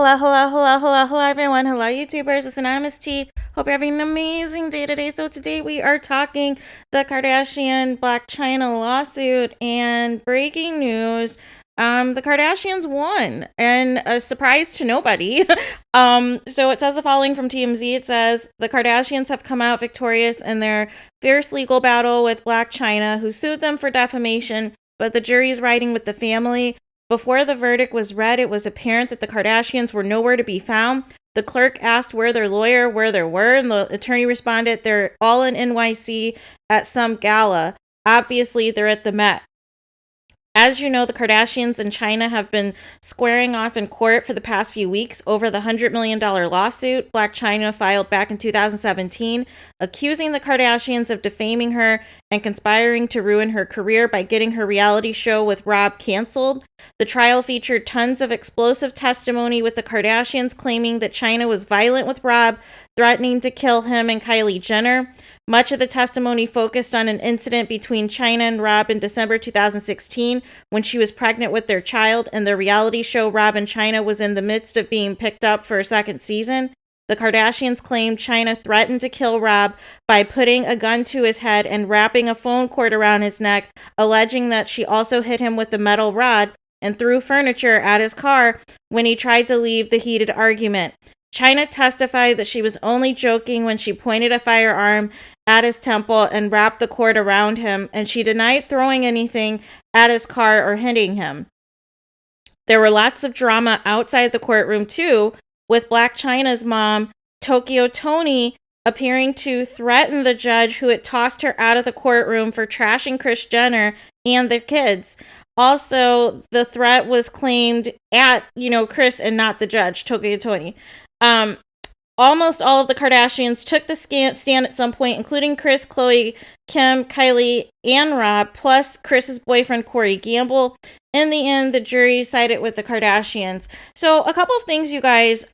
Hello, everyone. Hello, YouTubers. It's Anonymous T. Hope you're having an amazing day today. So today we are talking the Kardashian Blac Chyna lawsuit, and breaking news. The Kardashians won, and a surprise to nobody. So it says the following from TMZ. It says the Kardashians have come out victorious in their fierce legal battle with Blac Chyna, who sued them for defamation, but the jury is riding with the family. Before the verdict was read, it was apparent that the Kardashians were nowhere to be found. The clerk asked where their lawyer were, and the attorney responded, they're all in NYC at some gala. Obviously, they're at the Met. As you know, the Kardashians and Chyna have been squaring off in court for the past few weeks over the $100 million lawsuit Blac Chyna filed back in 2017, accusing the Kardashians of defaming her and conspiring to ruin her career by getting her reality show with Rob canceled. The trial featured tons of explosive testimony, with the Kardashians claiming that Chyna was violent with Rob, threatening to kill him and Kylie Jenner. Much of the testimony focused on an incident between Chyna and Rob in December 2016 when she was pregnant with their child, and the reality show Rob and Chyna was in the midst of being picked up for a second season. The Kardashians claimed Chyna threatened to kill Rob by putting a gun to his head and wrapping a phone cord around his neck, alleging that she also hit him with a metal rod and threw furniture at his car when he tried to leave the heated argument. Chyna testified that she was only joking when she pointed a firearm at his temple and wrapped the cord around him, and she denied throwing anything at his car or hitting him. There were lots of drama outside the courtroom too, with Blac Chyna's mom, Tokyo Toni, appearing to threaten the judge who had tossed her out of the courtroom for trashing Kris Jenner and their kids. Also, the threat was claimed at, Kris and not the judge, Tokyo Toni. Almost all of the Kardashians took the stand at some point, including Kris, Khloe, Kim, Kylie, and Rob, plus Kris's boyfriend, Corey Gamble. In the end, the jury sided with the Kardashians. So a couple of things, you guys.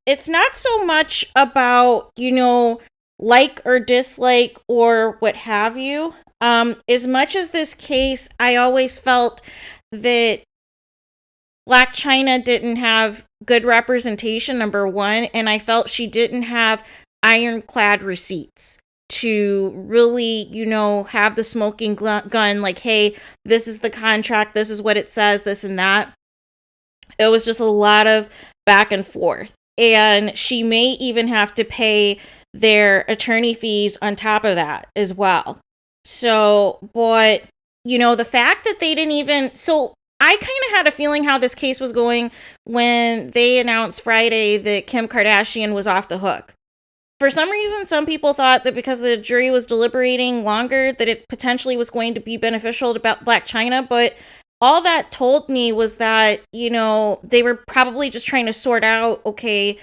It's not so much about, like or dislike or what have you. As much as this case, I always felt that Blac Chyna didn't have good representation, number one, and I felt she didn't have ironclad receipts to really, have the smoking gun, like, hey, this is the contract, this is what it says, this and that. It was just a lot of back and forth, and she may even have to pay their attorney fees on top of that as well. So, but, the fact that they didn't even, so I kind of had a feeling how this case was going when they announced Friday that Kim Kardashian was off the hook. For some reason, some people thought that because the jury was deliberating longer, that it potentially was going to be beneficial to Blac Chyna, but all that told me was that, they were probably just trying to sort out, okay,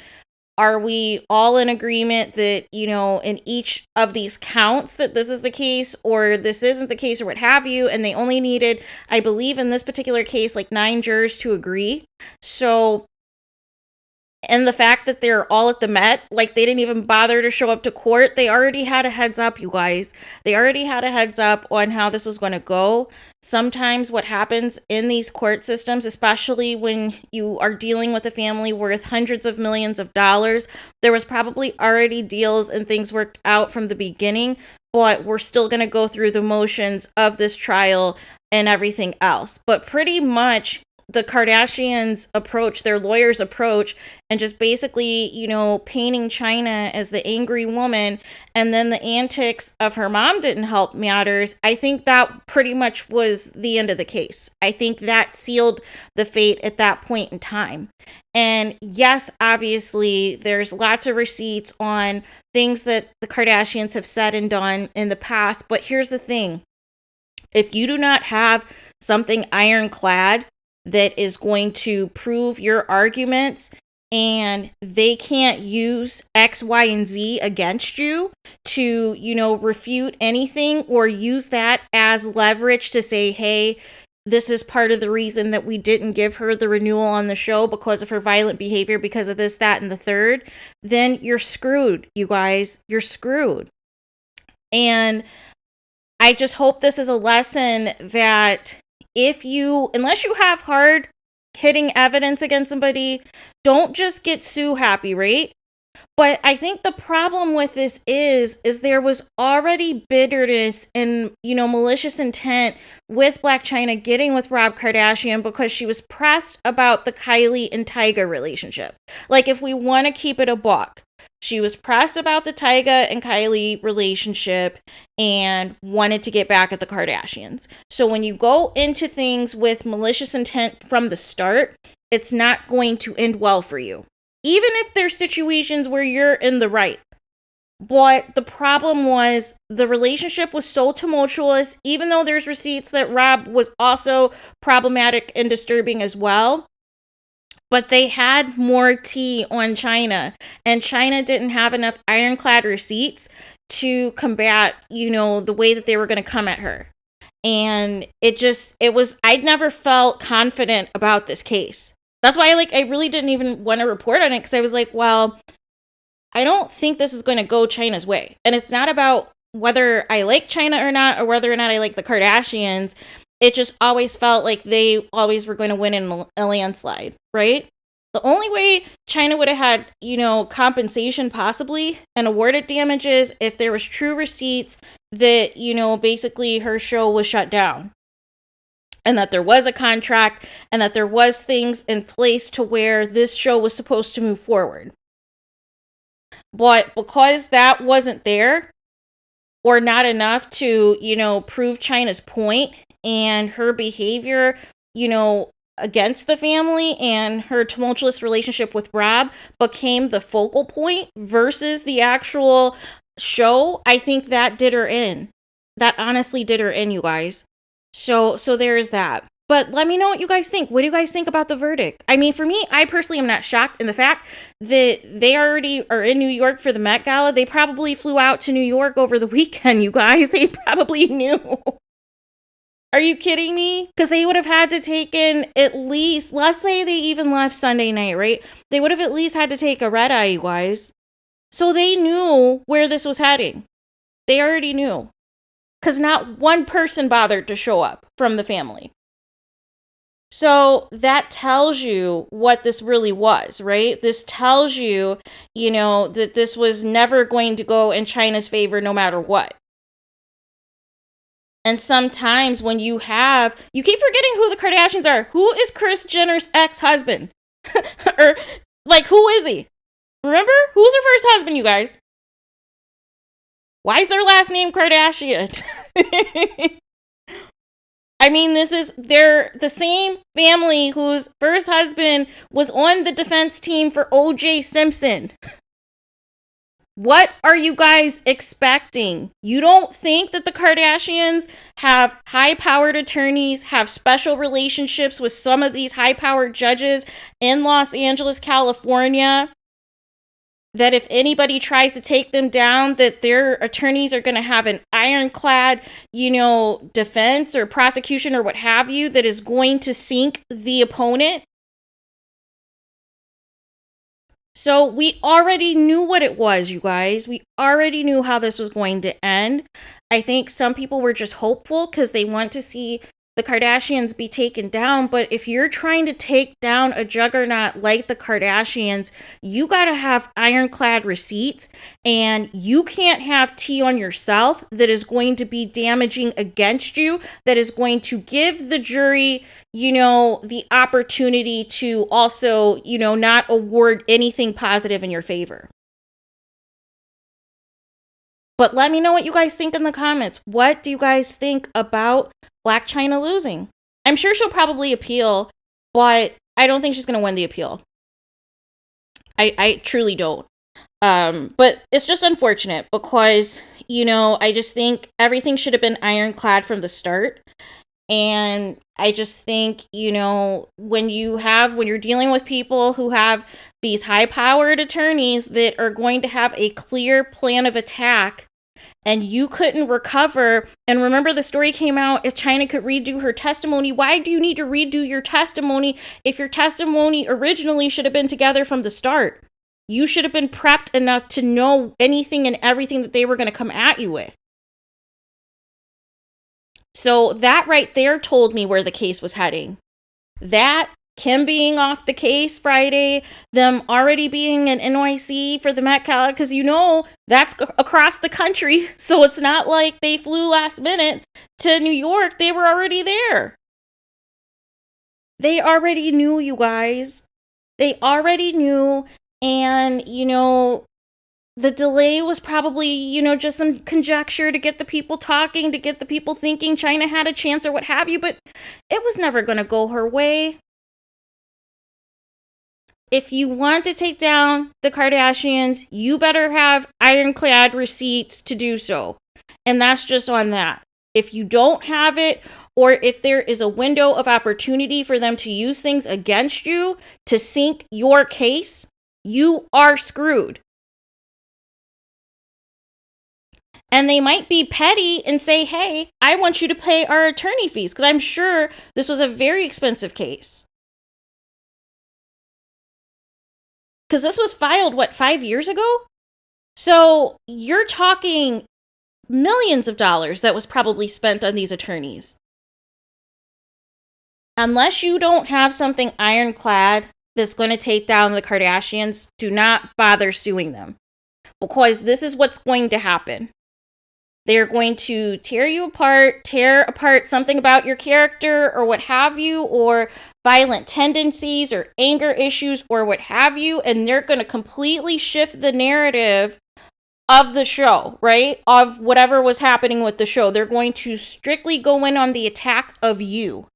are we all in agreement that, in each of these counts that this is the case or this isn't the case or what have you? And they only needed, I believe in this particular case, like 9 jurors to agree. So, and the fact that they're all at the Met, like they didn't even bother to show up to court. They already had a heads up, you guys. They already had a heads up on how this was going to go. Sometimes what happens in these court systems, especially when you are dealing with a family worth hundreds of millions of dollars, there was probably already deals and things worked out from the beginning, but we're still going to go through the motions of this trial and everything else. But pretty much the Kardashians' approach, their lawyers' approach, and just basically, painting Chyna as the angry woman, and then the antics of her mom didn't help matters. I think that pretty much was the end of the case. I think that sealed the fate at that point in time. And yes, obviously, there's lots of receipts on things that the Kardashians have said and done in the past. But here's the thing. If you do not have something ironclad that is going to prove your arguments, and they can't use X, Y, and Z against you to, refute anything or use that as leverage to say, hey, this is part of the reason that we didn't give her the renewal on the show because of her violent behavior, because of this, that, and the third, then you're screwed, you guys. You're screwed. And I just hope this is a lesson that unless you have hard hitting evidence against somebody, don't just get sue happy, right? But I think the problem with this is there was already bitterness and, malicious intent with Blac Chyna getting with Rob Kardashian because she was pressed about the Kylie and Tyga relationship. Like, if we want to keep it a buck, she was pressed about the Tyga and Kylie relationship and wanted to get back at the Kardashians. So when you go into things with malicious intent from the start, it's not going to end well for you. Even if there's situations where you're in the right. But the problem was the relationship was so tumultuous, even though there's receipts that Rob was also problematic and disturbing as well. But they had more tea on Chyna, and Chyna didn't have enough ironclad receipts to combat, the way that they were going to come at her. And I'd never felt confident about this case. That's why I really didn't even want to report on it, because I was like, well, I don't think this is going to go Chyna's way. And it's not about whether I like Chyna or not, or whether or not I like the Kardashians. It just always felt like they always were going to win in a landslide, right? The only way Chyna would have had, compensation possibly and awarded damages if there was true receipts that, basically her show was shut down. And that there was a contract, and that there was things in place to where this show was supposed to move forward. But because that wasn't there, or not enough to, prove Chyna's point, and her behavior, against the family and her tumultuous relationship with Rob became the focal point versus the actual show, I think that did her in. That honestly did her in, you guys. So there's that. But let me know what you guys think. What do you guys think about the verdict? I mean, for me, I personally am not shocked in the fact that they already are in New York for the Met Gala. They probably flew out to New York over the weekend, you guys. They probably knew. Are you kidding me? Because they would have had to take in at least, let's say they even left Sunday night, right? They would have at least had to take a red eye, you guys. So they knew where this was heading. They already knew. Because not one person bothered to show up from the family. So that tells you what this really was, right? This tells you, that this was never going to go in Chyna's favor no matter what. And sometimes when you keep forgetting who the Kardashians are. Who is Kris Jenner's ex-husband? Or, who is he? Remember? Who's her first husband, you guys? Why is their last name Kardashian? I mean, they're the same family whose first husband was on the defense team for O.J. Simpson. What are you guys expecting? You don't think that the Kardashians have high-powered attorneys, have special relationships with some of these high-powered judges in Los Angeles, California? That if anybody tries to take them down, that their attorneys are going to have an ironclad, defense or prosecution or what have you that is going to sink the opponent? So we already knew what it was, you guys. We already knew how this was going to end. I think some people were just hopeful because they want to see the Kardashians be taken down. But if you're trying to take down a juggernaut like the Kardashians, you got to have ironclad receipts, and you can't have tea on yourself that is going to be damaging against you, that is going to give the jury, the opportunity to also, not award anything positive in your favor. But let me know what you guys think in the comments. What do you guys think about Blac Chyna losing? I'm sure she'll probably appeal, but I don't think she's going to win the appeal. I truly don't. But it's just unfortunate because, I just think everything should have been ironclad from the start. And I just think, when you're dealing with people who have these high-powered attorneys that are going to have a clear plan of attack, and you couldn't recover, and remember the story came out, if Chyna could redo her testimony, why do you need to redo your testimony if your testimony originally should have been together from the start? You should have been prepped enough to know anything and everything that they were going to come at you with. So that right there told me where the case was heading. That Kim being off the case Friday, them already being in NYC for the Met Gala, because you know that's across the country, so it's not like they flew last minute to New York. They were already there. They already knew, you guys. They already knew, and, you know, the delay was probably, you know, just some conjecture to get the people talking, to get the people thinking Chyna had a chance or what have you, but it was never going to go her way. If you want to take down the Kardashians, you better have ironclad receipts to do so. And that's just on that. If you don't have it, or if there is a window of opportunity for them to use things against you to sink your case, you are screwed. And they might be petty and say, hey, I want you to pay our attorney fees, because I'm sure this was a very expensive case. Because this was filed, what, 5 years ago? So you're talking millions of dollars that was probably spent on these attorneys. Unless you don't have something ironclad that's going to take down the Kardashians, do not bother suing them. Because this is what's going to happen. They're going to tear you apart, tear apart something about your character or what have you, or violent tendencies or anger issues or what have you, and they're going to completely shift the narrative of the show, right? Of whatever was happening with the show. They're going to strictly go in on the attack of you.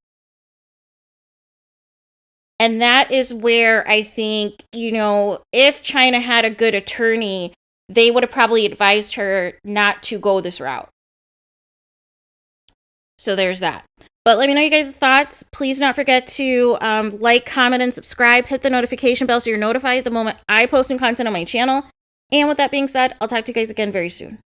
And that is where I think, you know, if Chyna had a good attorney, they would have probably advised her not to go this route. So there's that. But let me know you guys' thoughts. Please do not forget to like, comment, and subscribe. Hit the notification bell so you're notified the moment I post new content on my channel. And with that being said, I'll talk to you guys again very soon.